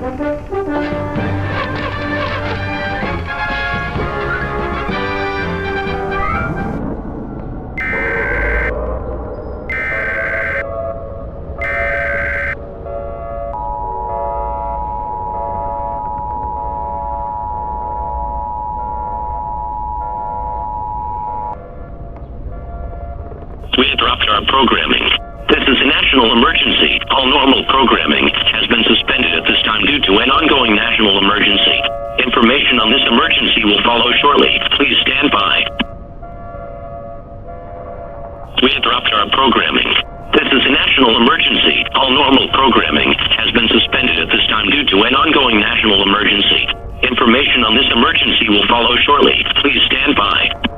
We interrupt our programming. This is a national emergency. All normal programming has been suspended at this time due to an ongoing national emergency. Information on this emergency will follow shortly. Please stand by. We interrupt our programming. This is a national emergency. All normal programming has been suspended at this time due to an ongoing national emergency. Information on this emergency will follow shortly. Please stand by.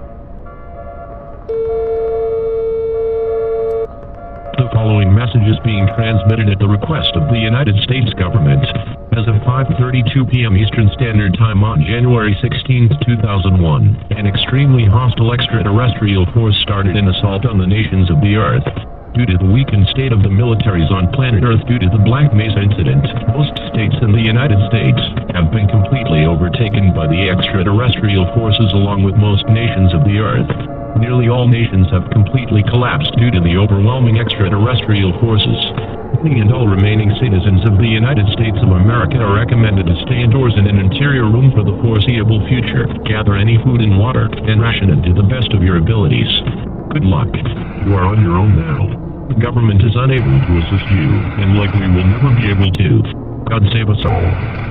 The following message is being transmitted at the request of the United States government. As of 5:32 p.m. Eastern Standard Time on January 16, 2001, an extremely hostile extraterrestrial force started an assault on the nations of the Earth. Due to the weakened state of the militaries on planet Earth due to the Black Mesa incident, most states in the United States have been completely overtaken by the extraterrestrial forces along with most nations of the Earth. Nearly all nations have completely collapsed due to the overwhelming extraterrestrial forces. Any and all remaining citizens of the United States of America are recommended to stay indoors in an interior room for the foreseeable future. Gather any food and water, and ration it to the best of your abilities. Good luck. You are on your own now. The government is unable to assist you, and likely will never be able to. God save us all.